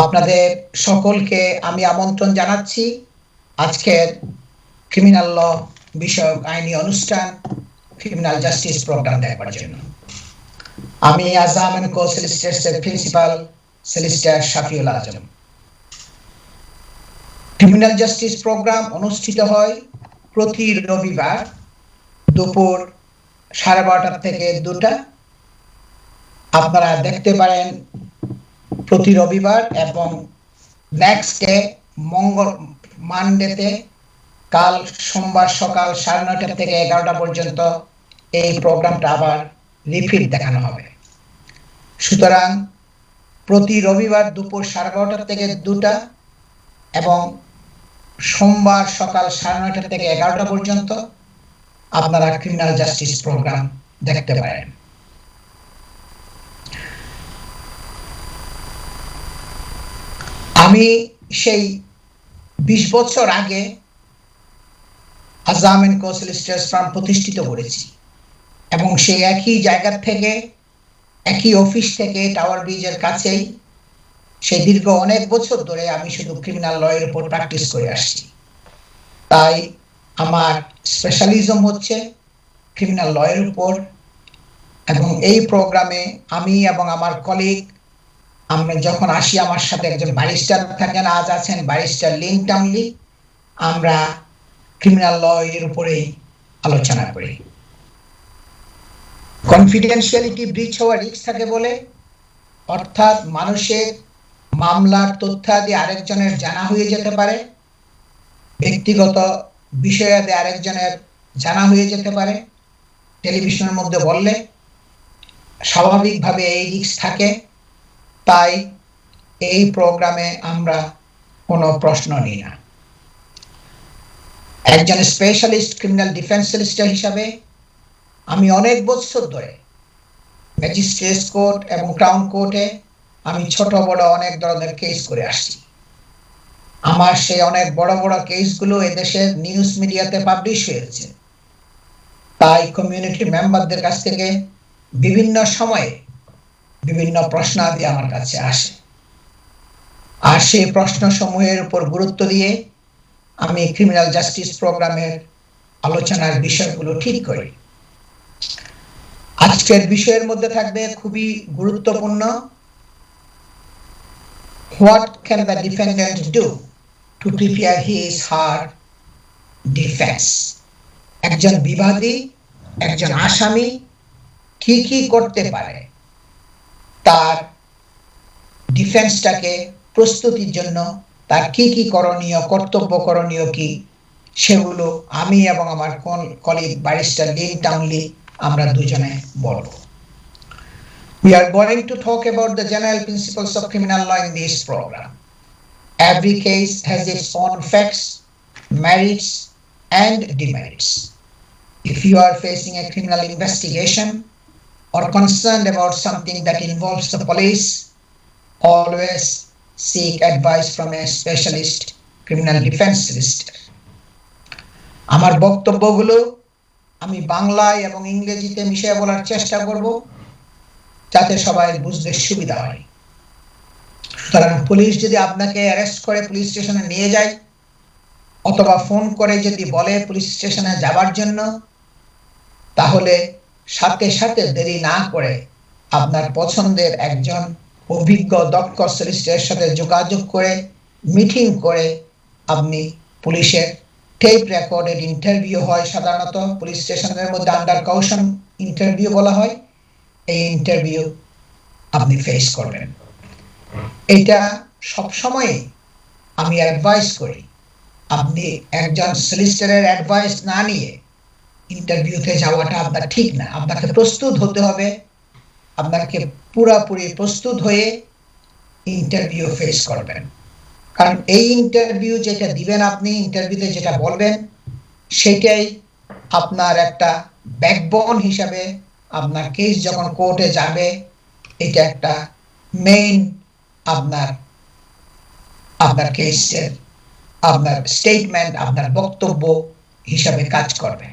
আপনাদের সকলকে আমি আমন্ত্রণ জানাচ্ছি আজকের ক্রিমিনাল ল বিষয়ক আইনি অনুষ্ঠান ক্রিমিনাল জাস্টিস প্রোগ্রাম দেখবার জন্য। আমি আজাম কো সলিসিটরস এর প্রিন্সিপাল সলিসিটর শাফিউল আজম। ক্রিমিনাল জাস্টিস প্রোগ্রাম অনুষ্ঠিত হয় প্রতি রবিবার দুপুর 12:30 থেকে 2টা। আপনারা দেখতে পারেন প্রতি রবিবার এবং নেক্সট ডে মানডেতে কাল সোমবার সকাল 9:30 থেকে 11টা পর্যন্ত এই প্রোগ্রামটা আবার রিপিট দেখানো হবে। সুতরাং প্রতি রবিবার দুপুর 12:30 থেকে 2টা এবং সোমবার সকাল 9:30 থেকে 11টা পর্যন্ত আপনারা ক্রিমিনাল জাস্টিস প্রোগ্রাম দেখতে পারেন। আমি সেই 20 বছর আগে আজাম কো সলিসিটরস ফার্ম প্রতিষ্ঠিত করেছি এবং সেই একই জায়গা থেকে একই অফিস থেকে টাওয়ার ব্রিজের কাছেই সেই দীর্ঘ অনেক বছর ধরে আমি শুধু ক্রিমিনাল ল এর উপর প্র্যাকটিস করে আসছি। তাই আমার স্পেশালিজম হচ্ছে ক্রিমিনাল ল এর উপর এবং এই প্রোগ্রামে আমি এবং আমার কলিগ আমরা যখন আসি আমার সাথে একজন ব্যারিস্টার থাকেন, আজ আছেন ব্যারিস্টার লিন টামলি। আমরা ক্রিমিনাল ল এর উপরেই আলোচনা করি। কনফিডেন্সিয়ালিটি ব্রিচ হওয়ার রিস্ক থাকে বলে, অর্থাৎ মানুষের মামলার তথ্যাদি আরেকজনের জানা হয়ে যেতে পারে, ব্যক্তিগত বিষয়াদি আরেকজনের জানা হয়ে যেতে পারে। টেলিভিশনের মধ্যে বললে স্বাভাবিকভাবে এই রিস্ক থাকে। তাই এই প্রোগ্রামে আমরা কোনো প্রশ্ন নিই না। একজন স্পেশালিস্ট ক্রিমিনাল ডিফেন্স সলিসিটর হিসাবে আমি অনেক বছর ধরে ম্যাজিস্ট্রেট কোর্ট এবং ক্রাউন কোর্টে আমি ছোট বড় অনেক ধরনের কেস করে আসছি। আমার সেই অনেক বড় বড় কেসগুলো এদেশের নিউজ মিডিয়াতে পাবলিশ হয়েছে। তাই কমিউনিটি মেম্বারদের কাছ থেকে বিভিন্ন সময়ে বিভিন্ন প্রশ্নাদি আমার কাছে আসে, আর সেই প্রশ্ন সমূহের উপর গুরুত্ব দিয়ে আমি ক্রিমিনাল জাস্টিস প্রোগ্রামের আলোচনার বিষয়গুলো ঠিক করি। আজকের বিষয়ের মধ্যে থাকবে খুবই গুরুত্বপূর্ণ, what can the defendant do to prepare his her defence. একজন বিবাদী, একজন আসামি কি কি করতে পারে তার ডিফেন্সটাকে প্রস্তুতির জন্য, তার কি কি করণীয়, কর্তব্য করণীয় কি, সেগুলো আমি এবং আমার কলিগ ব্যারিস্টার লিন টামলি আমরা দুজনে বলবো। We are going to talk about the general principles of criminal law in this program. Every case has its own facts, merits, and demerits. If you are facing a criminal investigation or concerned about something that involves the police, always seek advice from a specialist criminal defense solicitor. আমার বক্তব্যগুলো আমি বাংলায় এবং ইংরেজিতে মিশিয়ে বলার চেষ্টা করব যাতে সবাই বুঝতে সুবিধা হয়। সুতরাং পুলিশ যদি আপনাকে অ্যারেস্ট করে পুলিশ স্টেশনে নিয়ে যায় অথবা ফোন করে যদি বলে পুলিশ স্টেশনে যাবার জন্য, তাহলে সাথে সাথে দেরি না করে আপনার পছন্দের একজন অভিজ্ঞ দক্ষ সলিসিটরের সাথে যোগাযোগ করে মিটিং করে আপনি পুলিশের টেপ রেকর্ডেড ইন্টারভিউ হয়, সাধারণত পুলিশ স্টেশনের মধ্যে আন্ডার কাউশন ইন্টারভিউ বলা হয়, এই ইন্টারভিউ আপনি ফেস করবেন। এটা সবসময় আমি অ্যাডভাইস করি, আপনি একজন সলিসিটরের অ্যাডভাইস না নিয়ে ইন্টারভিউতে যাওয়াটা আপনার ঠিক না। আপনাকে প্রস্তুত হতে হবে, আপনাকে পুরাপুরি প্রস্তুত হয়ে ইন্টারভিউ ফেস করবেন। কারণ এই ইন্টারভিউ যেটা দিবেন, আপনি ইন্টারভিউতে যেটা বলবেন, সেটাই আপনার একটা ব্যাকবোন হিসাবে আপনার কেস যখন কোর্টে যাবে, এটা একটা মেইন আপনার কেসের আপনার স্টেটমেন্ট, আপনার বক্তব্য হিসাবে কাজ করবে।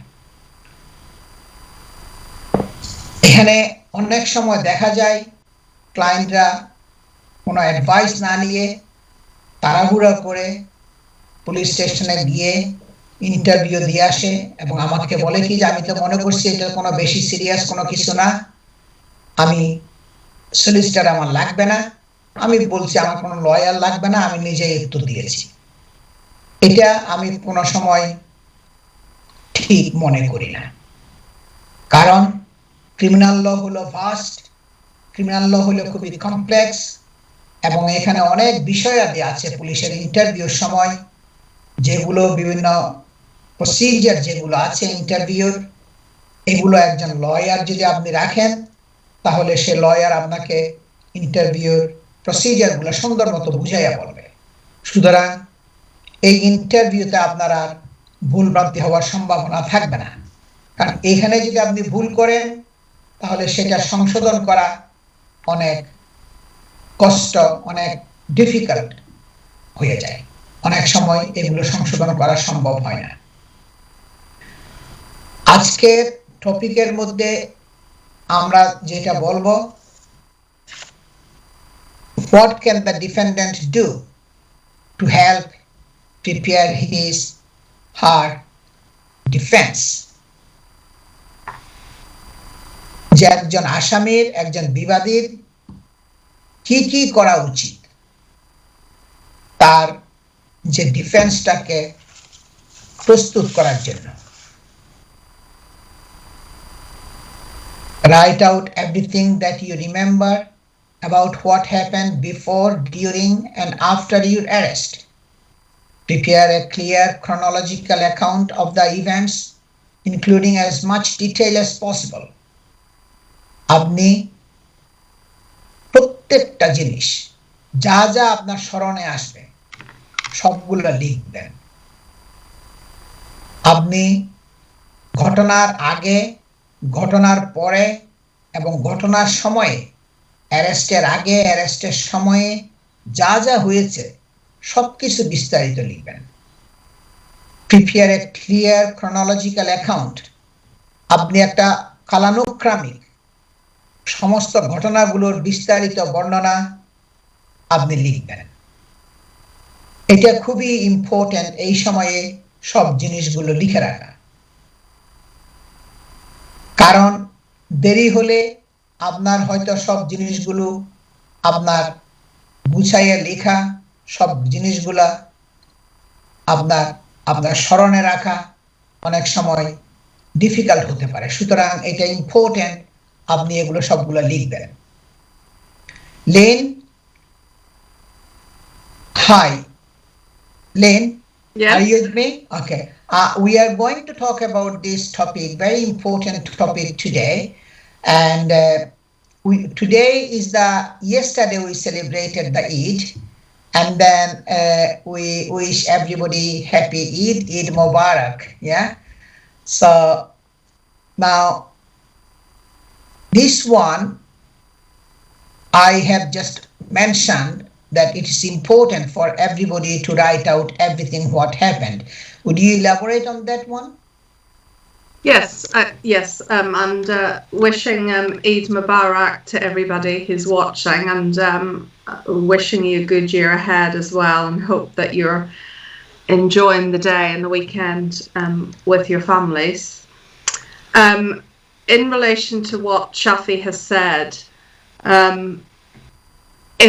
এখানে অনেক সময় দেখা যায় ক্লায়েন্টরা কোনো অ্যাডভাইস না নিয়ে তাড়াহুড়া করে পুলিশ স্টেশনে গিয়ে ইন্টারভিউ দিয়ে আসে এবং আমাকে বলে কি যে আমি তো মনে করছি এটা কোনো বেশি সিরিয়াস কোনো কিছু না, আমি সলিসিটার আমার লাগবে না, আমি বলছি আমার কোনো লয়ার লাগবে না, আমি নিজেই উত্তর দিয়েছি। এটা আমি কোনো সময় ঠিক মনে করি না, কারণ ক্রিমিনাল ল হলো ভাস্ট, ক্রিমিনাল ল হলো খুবই কমপ্লেক্স এবং এখানে অনেক বিষয়াদি আছে পুলিশের ইন্টারভিউর সময়, যেগুলো বিভিন্ন প্রসিজার যেগুলো আছে ইন্টারভিউর, এগুলো একজন লয়ার যদি আপনি রাখেন তাহলে সে লয়ার আপনাকে ইন্টারভিউর প্রসিজারগুলো সুন্দর মতো বুঝাইয়া বলবে। সুতরাং এই ইন্টারভিউতে আপনার আর ভুলভ্রান্তি হওয়ার সম্ভাবনা থাকবে না, কারণ এখানে যদি আপনি ভুল করেন তাহলে সেটা সংশোধন করা অনেক কষ্ট, অনেক ডিফিকাল্ট হয়ে যায়, অনেক সময় এগুলো সংশোধন করা সম্ভব হয় না। আজকের টপিকের মধ্যে আমরা যেটা বলবো, what can the defendant do to help prepare his her defense? যে একজন আসামির, একজন বিবাদীর কি কি করা উচিত তার যে ডিফেন্সটাকে প্রস্তুত করার জন্য। Write out everything that you remember about what happened before, during, and after your arrest. Prepare a clear chronological account of the events, including as much detail as possible. আপনি প্রত্যেকটা জিনিস যা যা আপনার স্মরণে আসবে সবগুলো লিখবেন। আপনি ঘটনার আগে, ঘটনার পরে এবং ঘটনার সময়ে, অ্যারেস্টের আগে, অ্যারেস্টের সময়ে যা যা হয়েছে সবকিছু বিস্তারিত লিখবেন। Prepare a clear chronological account, আপনি একটা কালানুক্রমিক সমস্ত ঘটনাগুলোর বিস্তারিত বর্ণনা আপনি লিখবেন। এটা খুবই ইম্পর্টেন্ট এই সময়ে সব জিনিসগুলো লিখে রাখা, কারণ দেরি হলে আপনার হয়তো সব জিনিসগুলো আপনার গুছাইয়া লেখা, সব জিনিসগুলা আপনার স্মরণে রাখা অনেক সময় ডিফিকাল্ট হতে পারে। সুতরাং এটা ইম্পর্টেন্ট আপনি এগুলো সবগুলো লিখবেন। Lane, hi Lane, yes. Are you with me? Okay. We are going to talk about this topic, very important topic today. And yesterday we celebrated the Eid, and then we wish everybody happy Eid Mubarak. Yeah. So now this one I have just mentioned that it is important for everybody to write out everything what happened. Would you elaborate on that one? Yes, and wishing Eid Mubarak to everybody who's watching, and wishing you a good year ahead as well, and hope that you're enjoying the day and the weekend with your families. In relation to what Shafi has said,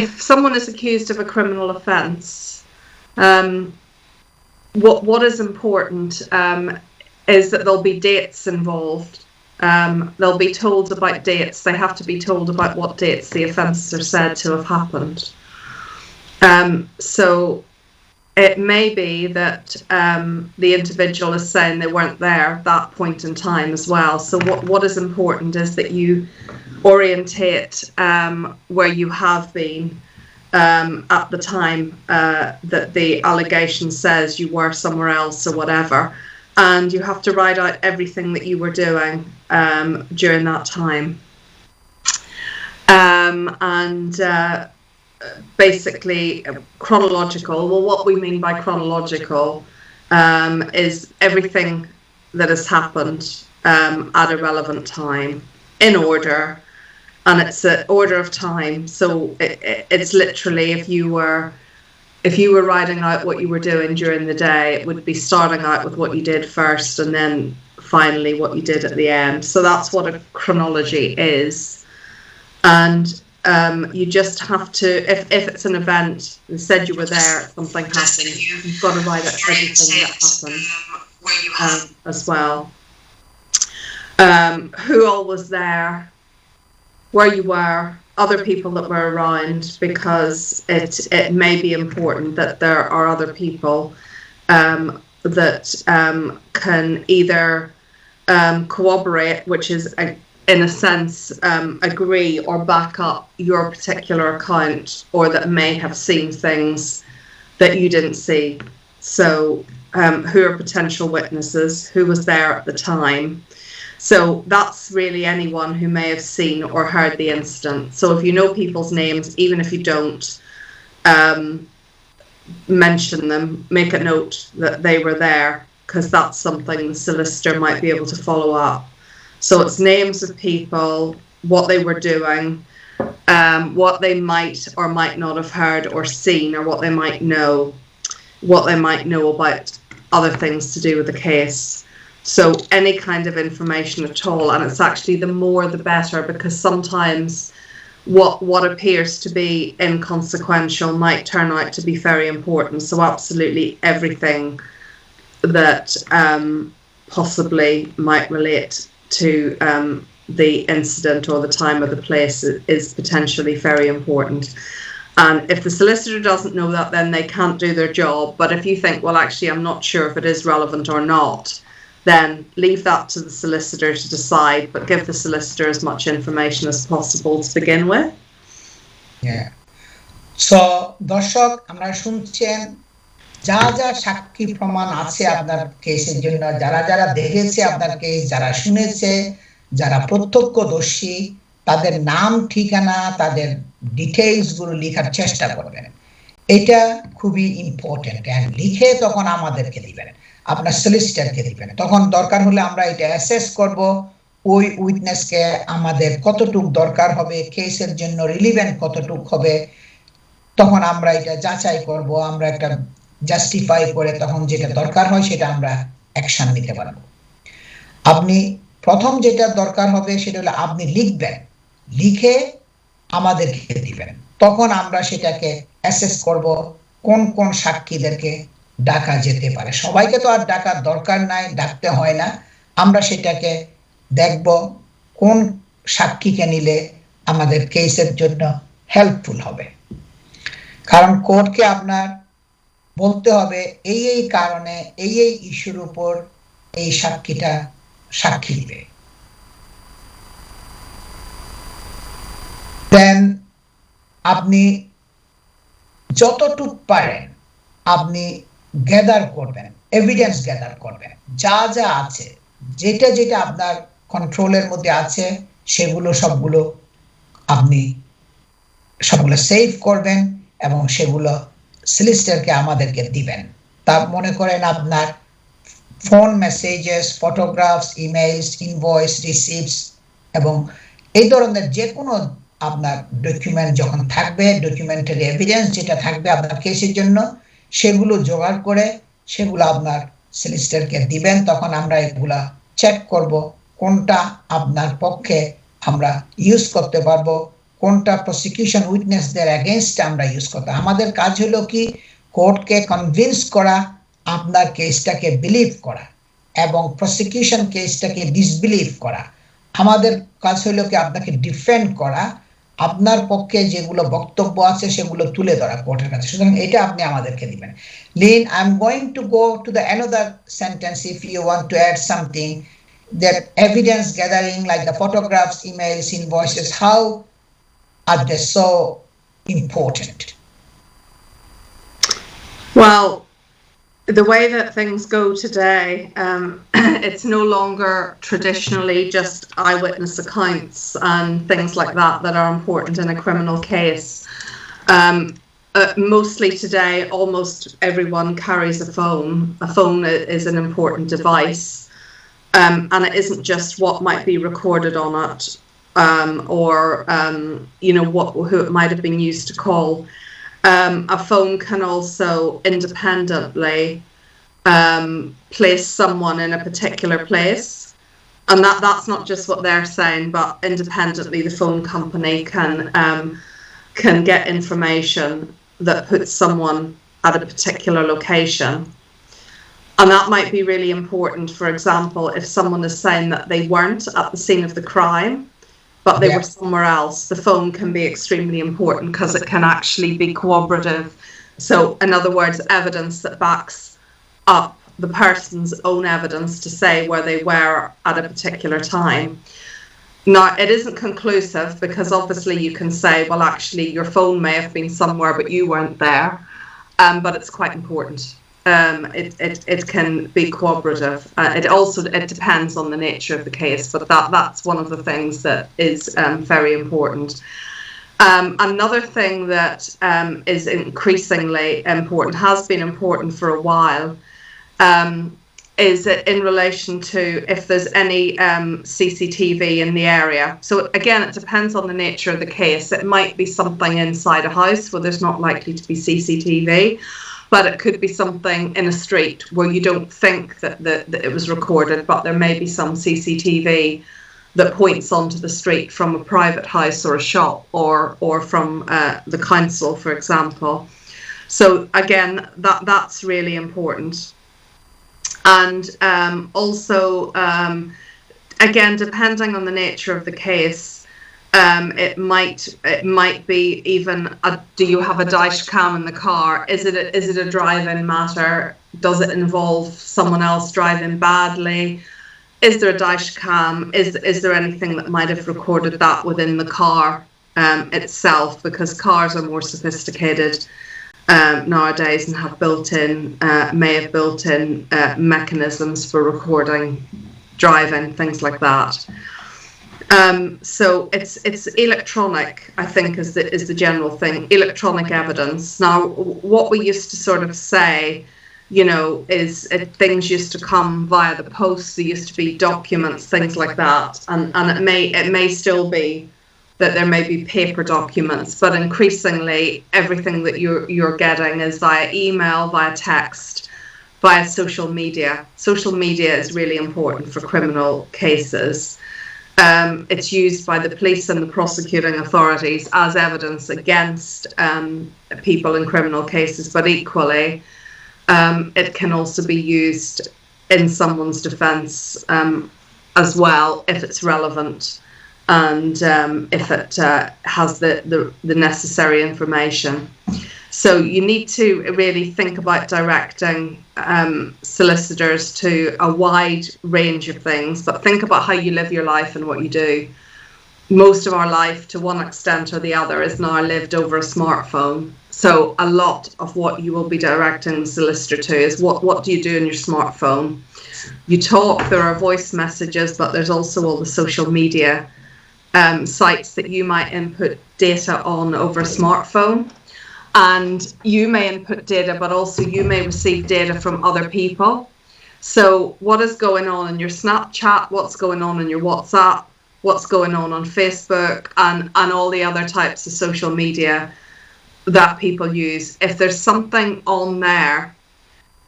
if someone is accused of a criminal offence, what is important is that there'll be dates involved. They'll be told about dates. They have to be told about what dates the offences are said to have happened. So it may be that the individual is saying they weren't there at that point in time as well. So what is important is that you orientate where you have been at the time that the allegation says you were somewhere else or whatever, and you have to write out everything that you were doing during that time. Basically chronological. Well, what we mean by chronological is everything that has happened at a relevant time in order, and it's an order of time. So it's literally, if you were if you were writing out what you were doing during the day, it would be starting out with what you did first and then finally what you did at the end. So that's what a chronology is. And you just have to, if it's an event, you said you were there, something happened, you've got to write out everything that happened as well. Who all was there, where you were, other people that were around, because it may be important that there are other people that can either corroborate, which is in a sense agree or back up your particular account, or that may have seen things that you didn't see. So who are potential witnesses, who was there at the time. So that's really anyone who may have seen or heard the incident. So if you know people's names, even if you don't mention them, make a note that they were there, because that's something the solicitor might be able to follow up. So it's names of people, what they were doing, what they might or might not have heard or seen, or what they might know about other things to do with the case. So any kind of information at all, and it's actually the more the better, because sometimes what appears to be inconsequential might turn out to be very important. So absolutely everything that possibly might relate to the incident or the time or the place is potentially very important. And if the solicitor doesn't know that, then they can't do their job. But if you think, well, actually, I'm not sure if it is relevant or not, then leave that to the solicitor to decide, but give the solicitor as much information as possible to begin with. Yeah. So, দর্শক, আমরা শুনছেন যা যা সাক্ষী প্রমাণ আছে আপনার কেসের জন্য, যারা যারা দেখেছে আপনার কেস, যারা শুনেছে, যারা প্রত্যক্ষদর্শী, তাদের নাম, ঠিকানা, তাদের ডিটেইলস গুলো লেখার চেষ্টা করবেন। এটা খুবই ইম্পর্টেন্ট। এন্ড লিখে তখন আমাদেরকে দিবেন, আপনার সলিসিটরকে দিবেন। তখন দরকার হলে আমরা এটা অ্যাসেস করব, ওই উইটনেসকে আমাদের কতটুকু দরকার হবে, কেসের জন্য রিলিভেন্ট কতটুকু হবে, তখন আমরা এটা যাচাই করব, আমরা একটা জাস্টিফাই করে তখন যেটা দরকার হয় সেটা আমরা অ্যাকশন নিতে পারব। আপনি প্রথম যেটা দরকার হবে সেটা হলো আপনি লিখবেন, লিখে আমাদেরকে দিবেন। তখন আমরা সেটাকে অ্যাসেস করব কোন কোন সাক্ষীদেরকে ডাকা যেতে পারে। সবাইকে তো আর ডাকার দরকার নাই, ডাকতে হয় না। আমরা সেটাকে দেখব কোন সাক্ষীকে নিলে আমাদের কেসের জন্য হেল্পফুল হবে। কারণ কোর্টকে আপনার বলতে হবে এই এই কারণে এই এই ইস্যুর উপর এই সাক্ষীটা সাক্ষী দিবে। দেন আপনি যতটুকু পারেন আপনি গ্যাদার করবেন, এভিডেন্স গ্যাদার করবেন, যা যা আছে, যেটা যেটা আপনার কন্ট্রোলের মধ্যে আছে সেগুলো সবগুলো আপনি সবগুলো সেভ করবেন এবং সেগুলো সলিসিটরকে আমাদেরকে দিবেন। তা মনে করেন আপনার phone messages, photographs, emails, invoice, receipts এবং এই ধরনের যে কোনো আপনার ডকুমেন্ট যখন থাকবে, ডকুমেন্টারি এভিডেন্স যেটা থাকবে আপনার কেসের জন্য, সেগুলো জোগাড় করে সেগুলো আপনার সলিসিটরকে দিবেন। তখন আমরা এগুলা চেক করব কোনটা আপনার পক্ষে আমরা ইউজ করতে পারবো, কোনটা প্রসিকিউশন উইটনেসদের এগেইনস্ট আমরা ইউজ করতে। আমাদের কাজ হলো কি কোর্টকে কনভিন্স করা, আপনার কেসটাকে বিলিভ করা এবং প্রসিকিউশন কেসটাকে ডিসবিলিভ করা। আমাদের কাজ হলো কি আপনাকে ডিফেন্ড করা, আপনার পক্ষে যেগুলো বক্তব্য আছে সেগুলো তুলে ধরা কোর্টের কাছে। সুতরাং এটা আপনি আমাদেরকে দিবেন। লিন, I am going to go to the another sentence if you want to add something, that evidence gathering like the photographs, emails, invoices, how are they so important? Well, the way that things go today, it's no longer traditionally just eyewitness accounts and things like that that are important in a criminal case. Mostly today, almost everyone carries a phone. A phone is an important device. And it isn't just what might be recorded on it, or you know who it might have been used to call. A phone can also independently place someone in a particular place. And that's not just what they're saying, but independently the phone company can get information that puts someone at a particular location. And that might be really important. For example, if someone is saying that they weren't at the scene of the crime, but they were somewhere else, the phone can be extremely important because it can actually be corroborative. So in other words, evidence that backs up the person's own evidence to say where they were at a particular time. Now, it isn't conclusive because obviously you can say, well, actually, your phone may have been somewhere, but you weren't there. But it's quite important. It can be corroborative. It depends on the nature of the case, but that's one of the things that is very important. Another thing that is increasingly important, has been important for a while, is in relation to if there's any CCTV in the area. So again, it depends on the nature of the case. It might be something inside a house where there's not likely to be CCTV, but it could be something in a street where you don't think that it was recorded, but there may be some CCTV that points onto the street from a private house or a shop or from the council, for example. So again, that's really important. And also, again, depending on the nature of the case, it might be even do you have a dash cam in the car? Is it a drive-in matter? Does it involve someone else driving badly? Is there a dash cam? Is there anything that might have recorded that within the car itself? Because cars are more sophisticated nowadays and may have built-in mechanisms for recording driving, things like that. So it's electronic, I think, is the general thing. Electronic evidence. Now, what we used to sort of say, is things used to come via the post. There used to be documents, things like that, and it may still be that there may be paper documents, but increasingly everything that you're getting is via email, via text, via social media. Social media is really important for criminal cases. It's used by the police and the prosecuting authorities as evidence against people in criminal cases, but equally it can also be used in someone's defence as well if it's relevant and if it has the necessary information. So you need to really think about directing solicitors to a wide range of things, but think about how you live your life and what you do. Most of our life, to one extent or the other, is now lived over a smartphone. So a lot of what you will be directing the solicitor to is what do you do on your smartphone? You talk, there are voice messages, but there's also all the social media sites that you might input data on over a smartphone. And you may input data, but also you may receive data from other people. So what is going on in your Snapchat, what's going on in your WhatsApp, what's going on Facebook, and all the other types of social media that people use. If there's something on there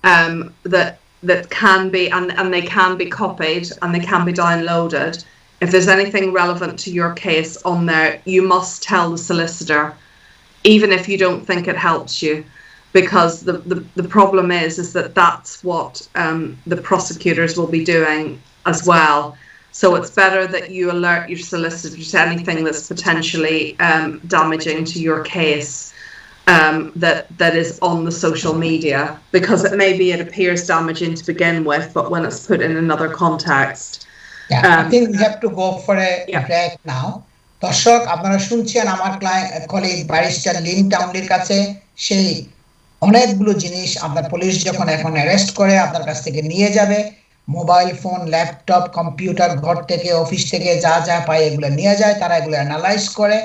that can be, and they can be copied and they can be downloaded, if there's anything relevant to your case on there, you must tell the solicitor, even if you don't think it helps you, because the problem is that that's what the prosecutors will be doing as well. So it's better that you alert your solicitor to anything that's potentially damaging to your case that is on the social media, because it appears damaging to begin with, but when it's put in another context. I think we have to go for a break now. দর্শক, আপনারা শুনছেন আমার colleague barrister Lin টাউনলির কাছে সেই অনেকগুলো জিনিস আপনার police যখন এখন অ্যারেস্ট করে আপনার কাছ থেকে নিয়ে যাবে, মোবাইল ফোন, ল্যাপটপ, কম্পিউটার, ঘর থেকে অফিস থেকে যা পায় এগুলো নিয়ে যায়, তারা এগুলো অ্যানালাইজ করে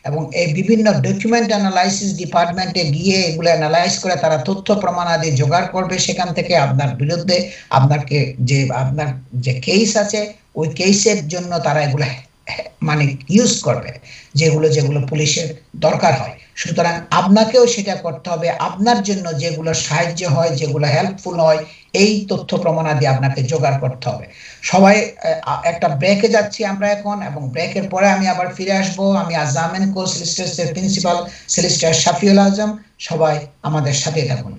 এবং এই বিভিন্ন ডকুমেন্ট অ্যানালাইসিস ডিপার্টমেন্টে গিয়ে এগুলো অ্যানালাইজ করে তারা তথ্য প্রমাণাদি জোগাড় করবে। সেখান থেকে আপনার বিরুদ্ধে আপনার যে কেস আছে ওই কেসের জন্য তারা এগুলো মানে ইউজ করবে, যেগুলো পুলিশের দরকার হয়। সুতরাং আপনাকেও সেটা করতে হবে, আপনার জন্য যেগুলো সাহায্য হয়, যেগুলো হেল্পফুল হয়, এই তথ্য প্রমাণাদি আপনাকে জোগাড় করতে হবে। সবাই একটা ব্রেকে যাচ্ছি আমরা এখন, এবং ব্রেকের পরে আমি আবার ফিরে আসবো। আমি আজাম কো সলিসিটরস এর প্রিন্সিপাল সলিসিটর শাফিউল আজম। সবাই আমাদের সাথে থাকুন।